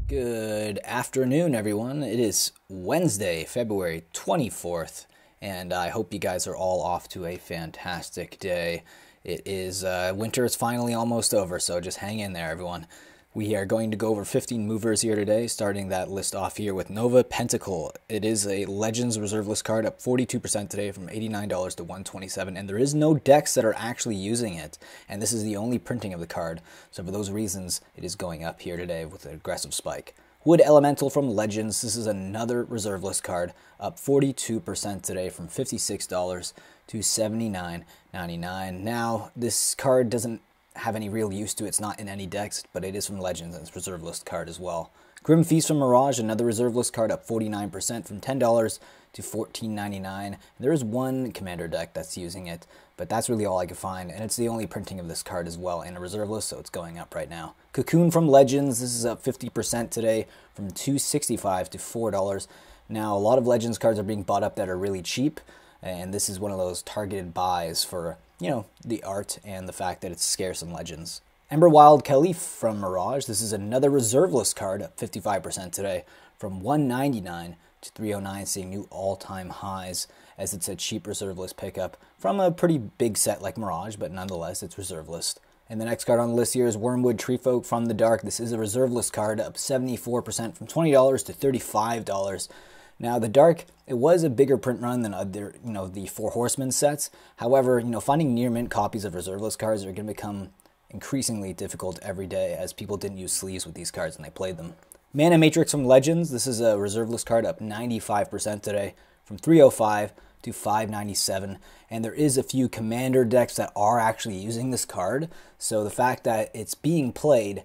Good afternoon, everyone. It is Wednesday, February 24th, and I hope you guys are all off to a fantastic day. It is winter is finally almost over, so just hang in there, everyone. We are going to go over 15 movers here today, starting that list off here with Nova Pentacle. It is a Legends reserve list card, up 42% today from $89 to $127, and there is no decks that are actually using it, and this is the only printing of the card, so for those reasons, it is going up here today with an aggressive spike. Wood Elemental from Legends, this is another reserve list card, up 42% today from $56 to $79.99. Now, this card doesn't have any real use to it. It's not in any decks, but it is from Legends and it's a reserve list card as well. Grim Feast from Mirage, another reserve list card, up 49% from $10 to $14.99. There is one commander deck that's using it, but that's really all I could find, and it's the only printing of this card as well in a reserve list, so it's going up right now. Cocoon from Legends, this is up 50% today from $2.65 to $4. Now, a lot of Legends cards are being bought up that are really cheap, and this is one of those targeted buys for, you know, the art and the fact that it's scarce in Legends. Emberwild Caliph from Mirage. This is another reserve list card, up 55% today from $199 to $309, seeing new all-time highs as it's a cheap reserve list pickup from a pretty big set like Mirage, but nonetheless, it's reserve list. And the next card on the list here is Wormwood Treefolk from the Dark. This is a reserve list card, up 74% from $20 to $35. Now, the Dark, it was a bigger print run than other, the Four Horsemen sets. However, finding near mint copies of reserve list cards are going to become increasingly difficult every day as people didn't use sleeves with these cards when they played them. Mana Matrix from Legends, this is a reserve list card, up 95% today from $305 to $597, and there is a few commander decks that are actually using this card, so the fact that it's being played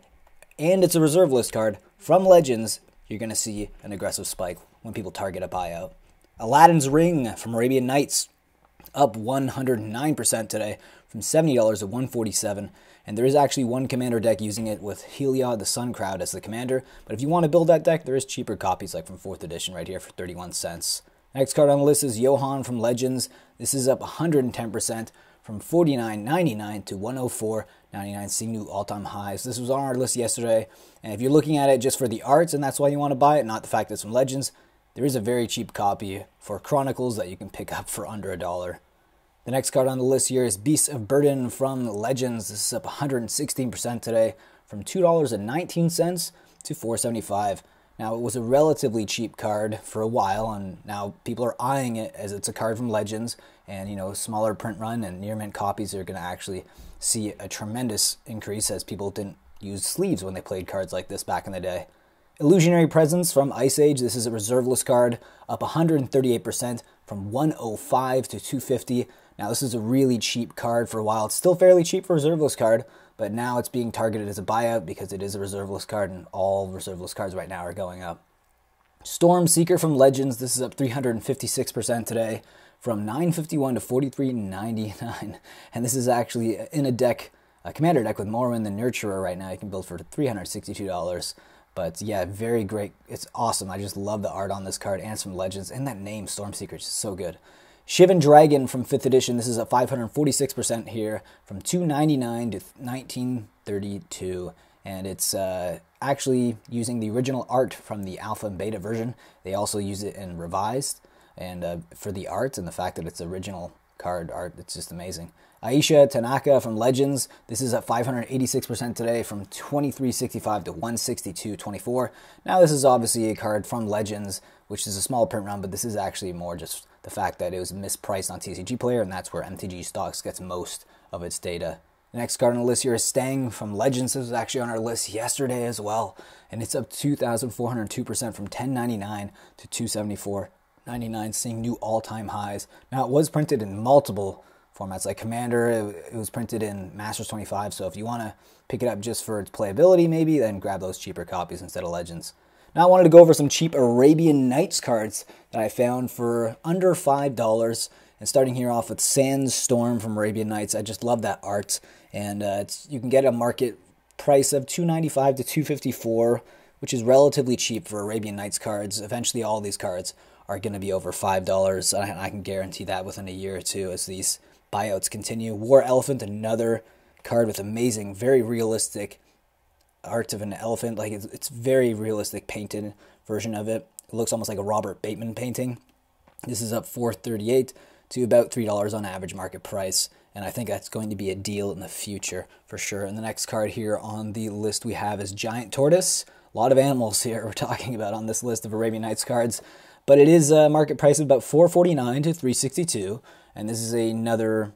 and it's a reserve list card from Legends, you're going to see an aggressive spike when people target a buyout. Aladdin's Ring from Arabian Nights, up 109% today from $70 to $147, and there is actually one commander deck using it with Heliod the Sun Crowd as the commander, but if you want to build that deck, there is cheaper copies like from 4th edition right here for 31 cents. Next card on the list is Johan from Legends. This is up 110% from $49.99 to $104.99, seeing new all-time highs. This was on our list yesterday, and if you're looking at it just for the arts and that's why you want to buy it, not the fact that it's from Legends, there is a very cheap copy for Chronicles that you can pick up for under $1. The next card on the list here is Beasts of Burden from Legends. This is up 116% today from $2.19 to $4.75. Now, it was a relatively cheap card for a while, and now people are eyeing it as it's a card from Legends, and, smaller print run and near mint copies are going to actually see a tremendous increase as people didn't use sleeves when they played cards like this back in the day. Illusionary Presence from Ice Age. This is a reserve list card, up 138% from $105 to $250. Now, this is a really cheap card for a while. It's still fairly cheap for a reserve list card, but now it's being targeted as a buyout because it is a reserve list card, and all reserve list cards right now are going up. Storm Seeker from Legends. This is up 356% today from $9.51 to $43.99, and this is actually in a commander deck with Morrowind the Nurturer right now. You can build for $362. But yeah, very great. It's awesome. I just love the art on this card, and it's from Legends, and that name, Storm Seeker, is so good. Shivan Dragon from 5th edition. This is up 546% here from $2.99 to $19.32. And it's actually using the original art from the alpha and beta version. They also use it in revised. And for the art and the fact that it's original card art, it's just amazing. Aisha Tanaka from Legends. This is up 586% today from $23.65 to $162.24. Now, this is obviously a card from Legends, which is a small print run, but this is actually more just the fact that it was mispriced on TCG Player, and that's where MTG Stocks gets most of its data. The next card on the list here is Staang from Legends. This was actually on our list yesterday as well, and it's up 2,402% from $10.99 to $274.99, seeing new all-time highs. Now, it was printed in multiple formats like Commander. It was printed in Masters 25, so if you want to pick it up just for its playability maybe, then grab those cheaper copies instead of Legends. Now I wanted to go over some cheap Arabian Nights cards that I found for under $5, and starting here off with Sandstorm from Arabian Nights. I just love that art, and you can get a market price of $295 to $254, which is relatively cheap for Arabian Nights cards. Eventually all these cards are going to be over $5. I can guarantee that within a year or two as these buyouts continue. War Elephant, another card with amazing, very realistic art of an elephant. Like it's very realistic painted version of it. It looks almost like a Robert Bateman painting. This is up $4.38 to about $3 on average market price, and I think that's going to be a deal in the future for sure. And the next card here on the list we have is Giant Tortoise. A lot of animals here we're talking about on this list of Arabian Nights cards, but it is a market price of about $4.49 to $3.62, and this is another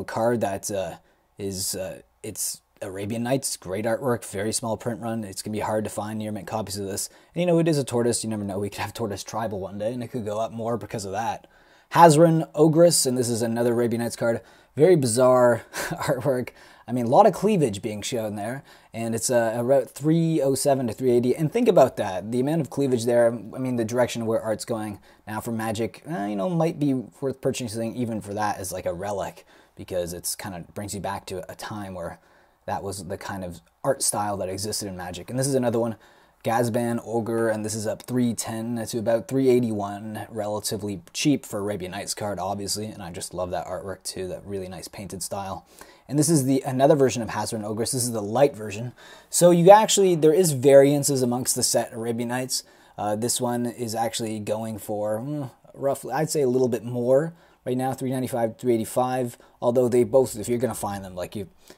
card that it's Arabian Nights, great artwork, very small print run. It's gonna be hard to find near mint copies of this. And it is a tortoise. You never know. We could have Tortoise Tribal one day, and it could go up more because of that. Hazran Ogress, and this is another Arabian Nights card. Very bizarre artwork. I mean, a lot of cleavage being shown there, and it's about 307 to 380. And think about that, the amount of cleavage there. I mean, the direction where art's going now for Magic, might be worth purchasing even for that as like a relic, because it's kind of brings you back to a time where that was the kind of art style that existed in Magic. And this is another one, Gazban Ogre, and this is up 310 to about 381, relatively cheap for Arabian Nights card, obviously, and I just love that artwork too, that really nice painted style. And this is another version of Hazran Ogress. This is the light version. So there is variances amongst the set Arabian Nights. This one is actually going for roughly, I'd say a little bit more. Right now, $395, $385. Although they both, if you're gonna find them,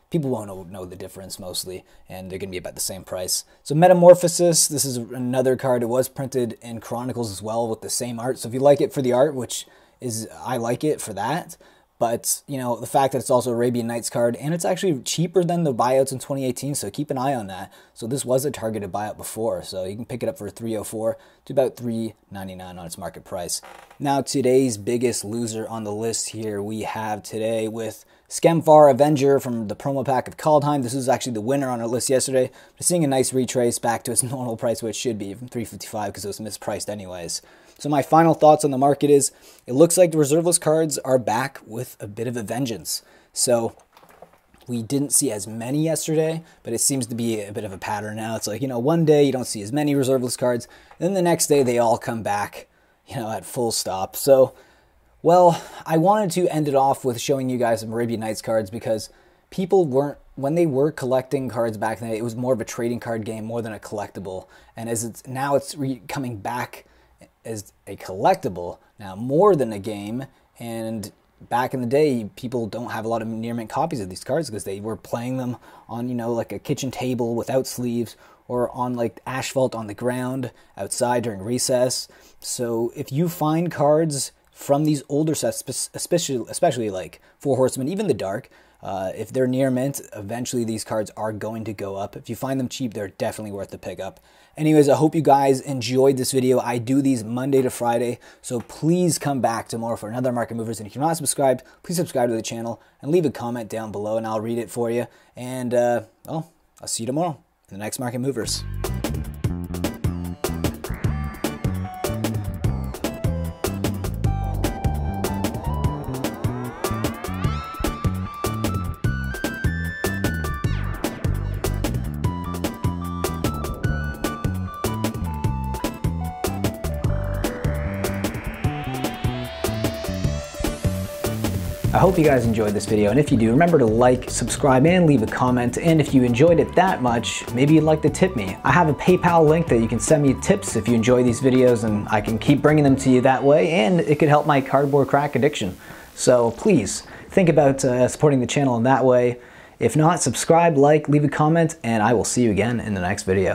people won't know the difference mostly, and they're gonna be about the same price. So Metamorphosis, this is another card. It was printed in Chronicles as well with the same art. So if you like it for the art, I like it for that. But, the fact that it's also Arabian Nights card, and it's actually cheaper than the Buyouts in 2018, so keep an eye on that. So this was a targeted buyout before, so you can pick it up for $304 to about $399 on its market price. Now, today's biggest loser on the list here we have today with Skemfar Avenger from the promo pack of Kaldheim. This was actually the winner on our list yesterday. We're seeing a nice retrace back to its normal price, which should be from $355 because it was mispriced anyways. So my final thoughts on the market is, it looks like the reserve list cards are back with a bit of a vengeance. So we didn't see as many yesterday, but it seems to be a bit of a pattern now. It's like, one day you don't see as many reserve list cards, and then the next day they all come back, at full stop. So, well, I wanted to end it off with showing you guys some Arabian Nights cards, because people weren't, when they were collecting cards back then, it was more of a trading card game more than a collectible. And as it's coming back as a collectible now more than a game. And back in the day, people don't have a lot of near mint copies of these cards because they were playing them on, like a kitchen table without sleeves, or on like asphalt on the ground outside during recess. So if you find cards from these older sets, especially like Four Horsemen, even the Dark, if they're near mint, eventually these cards are going to go up. If you find them cheap, they're definitely worth the pickup. Anyways, I hope you guys enjoyed this video. I do these Monday to Friday, so please come back tomorrow for another Market Movers. And if you're not subscribed, please subscribe to the channel and leave a comment down below, and I'll read it for you. And, I'll see you tomorrow in the next Market Movers. I hope you guys enjoyed this video, and if you do, remember to like, subscribe, and leave a comment. And if you enjoyed it that much, maybe you'd like to tip me. I have a PayPal link that you can send me tips if you enjoy these videos, and I can keep bringing them to you that way, and it could help my cardboard crack addiction. So please, think about supporting the channel in that way. If not, subscribe, like, leave a comment, and I will see you again in the next video.